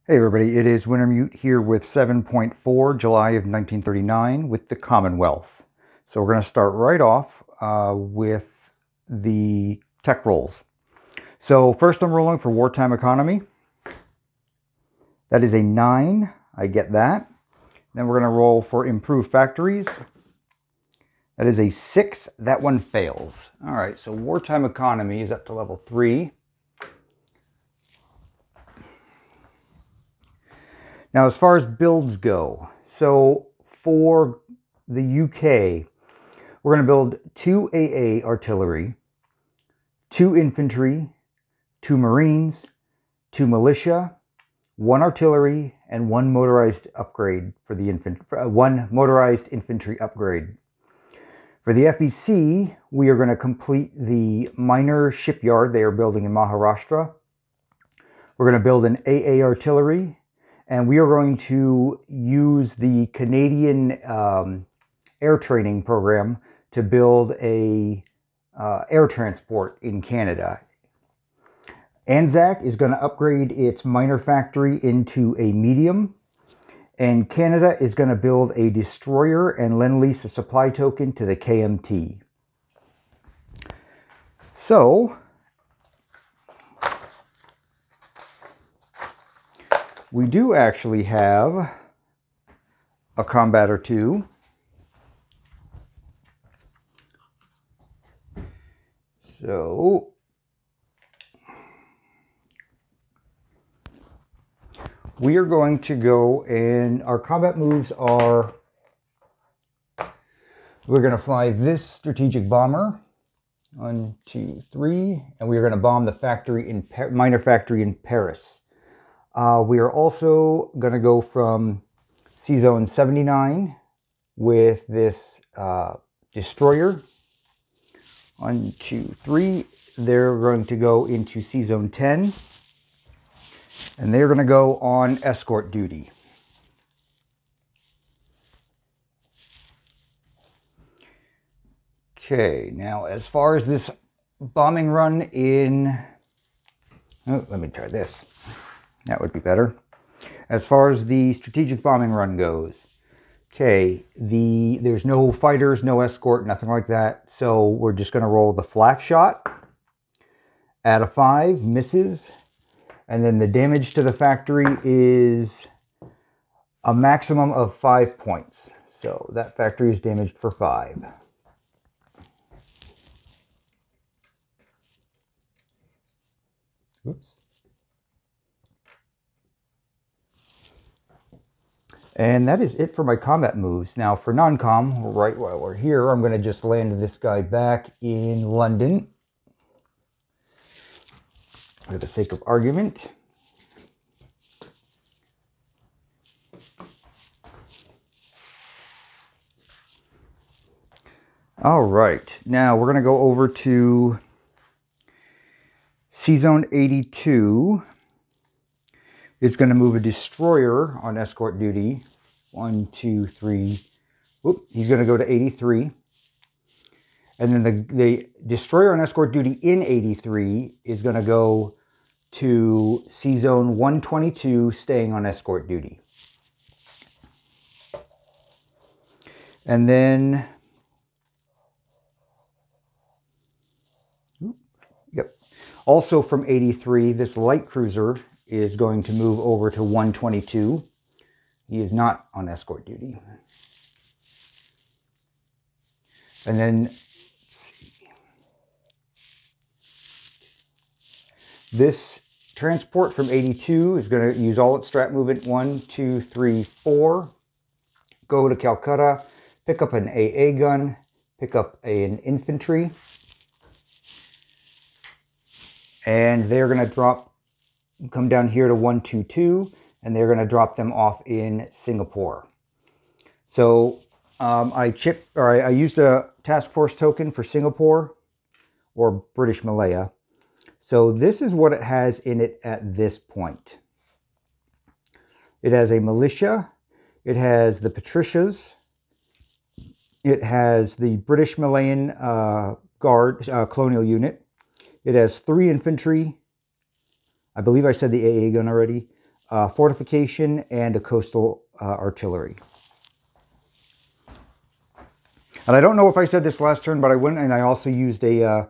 Hey everybody, it is Wintermute here with 7.4 July of 1939 with the Commonwealth. So we're going to start right off with the tech rolls. So first I'm rolling for wartime economy. That is a 9, I get that. Then we're going to roll for improved factories. That is a 6, that one fails. Alright, so wartime economy is up to level 3. Now, as far as builds go, so for the UK, we're going to build 2 AA artillery, 2 infantry, 2 marines, 2 militia, 1 artillery, and 1 motorized upgrade for the one motorized infantry upgrade. For the FEC, we are going to complete the minor shipyard they are building in Maharashtra. We're going to build an AA artillery. And we are going to use the Canadian air training program to build a air transport in Canada. Anzac is going to upgrade its minor factory into a medium. And Canada is going to build a destroyer and lend-lease a supply token to the KMT. So we do actually have a combat or two. So we are going to go, and our combat moves are, we're going to fly this strategic bomber, 1, 2, 3, and we are going to bomb the factory in minor factory in Paris. We are also going to go from C-Zone 79 with this destroyer. 1, 2, 3. They're going to go into C-Zone 10. And they're going to go on escort duty. Okay, now as far as this bombing run in... Oh, let me try this. That would be better. As far as the strategic bombing run goes, okay, there's no fighters, no escort, nothing like that. So we're just going to roll the flak shot. Add a 5, misses. And then the damage to the factory is a maximum of 5 points. So that factory is damaged for 5. Oops. And that is it for my combat moves. Now for non-com, right while we're here, I'm going to just land this guy back in London for the sake of argument. All right, now we're going to go over to C-Zone 82. It's going to move a destroyer on escort duty. 1, 2, 3. Whoop, he's going to go to 83. And then the destroyer on escort duty in 83 is going to go to C-Zone 122, staying on escort duty. And then, yep. Also from 83, this light cruiser is going to move over to 122. He is not on escort duty. And then, let's see. This transport from 82 is going to use all its strat movement. 1, 2, 3, 4. Go to Calcutta, pick up an AA gun, pick up an infantry. And they're going to come down here to 122, and they're going to drop them off in Singapore. So I used a task force token for Singapore, or British Malaya. So this is what it has in it at this point. It has a militia, it has the Patricias, it has the British Malayan Guard colonial unit, it has 3 infantry, I believe I said the AA gun already, fortification, and a coastal artillery. And I don't know if I said this last turn, but I went and I also used a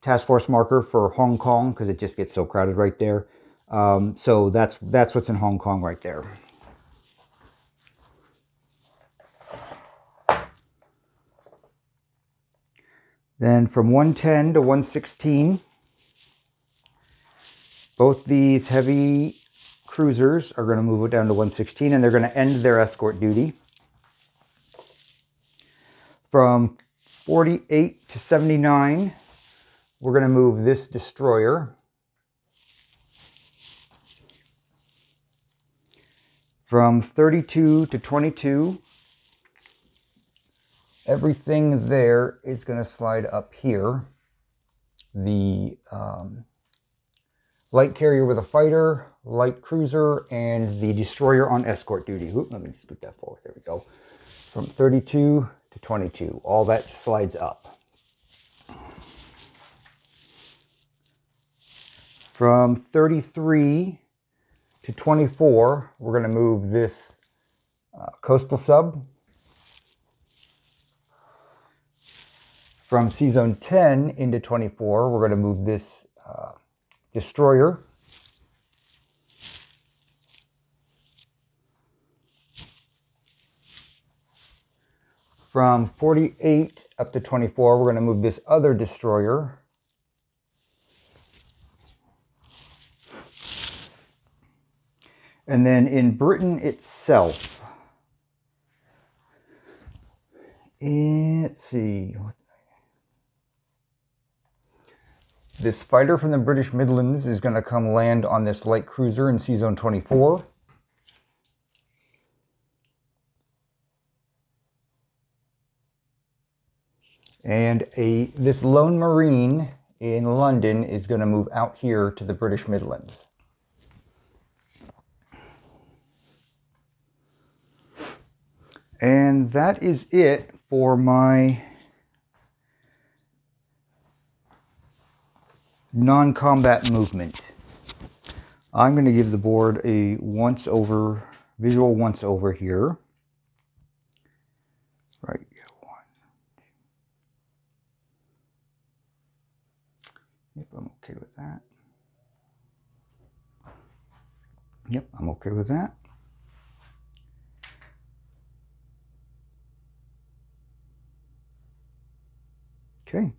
task force marker for Hong Kong because it just gets so crowded right there. So that's what's in Hong Kong right there. Then from 110 to 116, both these heavy cruisers are going to move it down to 116, and they're going to end their escort duty. From 48 to 79, we're going to move this destroyer. From 32 to 22, everything there is going to slide up here. The light carrier with a fighter, light cruiser, and the destroyer on escort duty. Oop, let me scoot that forward. There we go. From 32 to 22, all that slides up. From 33 to 24, we're going to move this coastal sub. From Sea Zone 10 into 24, we're going to move this destroyer. From 48 up to 24, we're going to move this other destroyer. And then in Britain itself, let's see, this fighter from the British Midlands is going to come land on this light cruiser in Sea Zone 24. And this lone Marine in London is going to move out here to the British Midlands. And that is it for my non-combat movement. I'm going to give the board a visual once-over here. Right, one. Yep, I'm okay with that. Yep, I'm okay with that. Okay.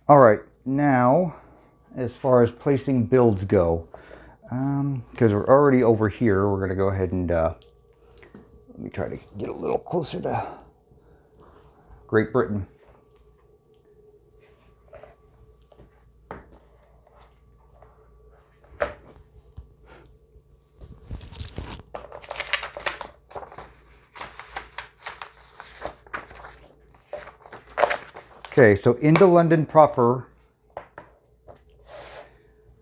All right. Now, as far as placing builds go, because we're already over here, we're going to go ahead and let me try to get a little closer to Great Britain. Okay, so into London proper,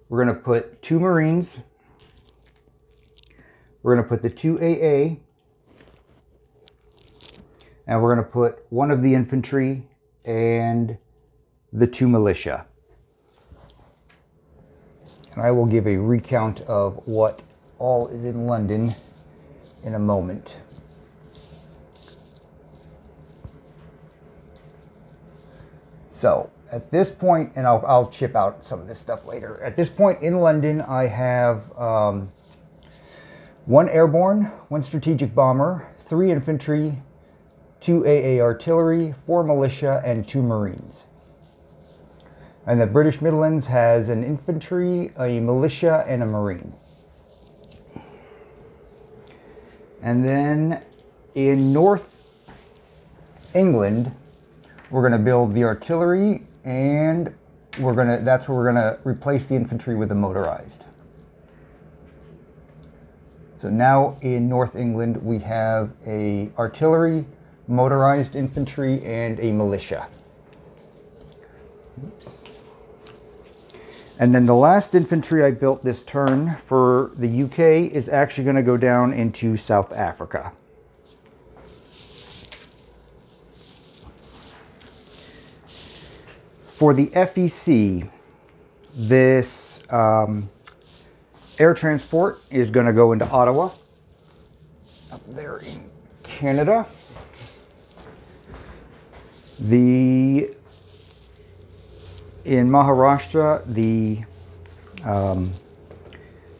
we're going to put 2 Marines. We're going to put the 2 AA. And we're going to put 1 of the infantry and the 2 militia. And I will give a recount of what all is in London in a moment. So at this point, and I'll chip out some of this stuff later. At this point in London, I have 1 airborne, 1 strategic bomber, 3 infantry, 2 AA artillery, 4 militia, and 2 Marines. And the British Midlands has an infantry, a militia, and a Marine. And then in North England, we're going to build the artillery, and that's where we're going to replace the infantry with the motorized. So now in North England, we have a artillery, motorized infantry, and a militia. Oops. And then the last infantry I built this turn for the UK is actually going to go down into South Africa. For the FEC, this air transport is going to go into Ottawa, up there in Canada. In Maharashtra, the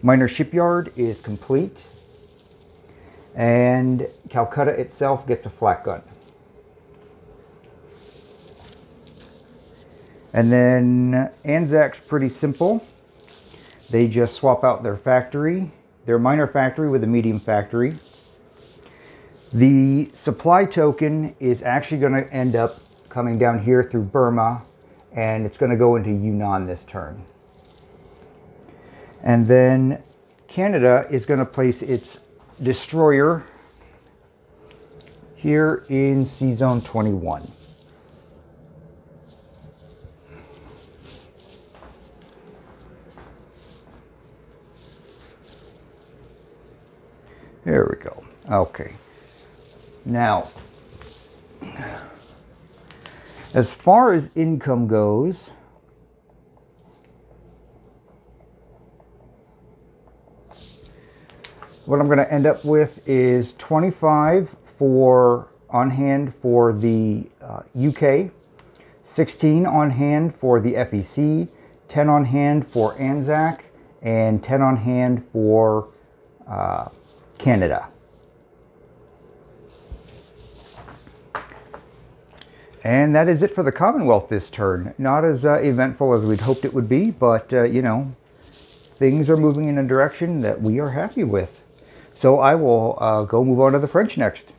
minor shipyard is complete, and Calcutta itself gets a flak gun. And then Anzac's pretty simple. They just swap out their factory, their minor factory with a medium factory. The supply token is actually going to end up coming down here through Burma, and it's going to go into Yunnan this turn. And then Canada is going to place its destroyer here in Sea Zone 21. There we go. Okay. Now, as far as income goes, what I'm going to end up with is 25 on hand for the UK, 16 on hand for the FEC, 10 on hand for Anzac, and 10 on hand for Canada. And that is it for the Commonwealth this turn. Not as eventful as we'd hoped it would be, but you know, things are moving in a direction that we are happy with. So I will go move on to the French next.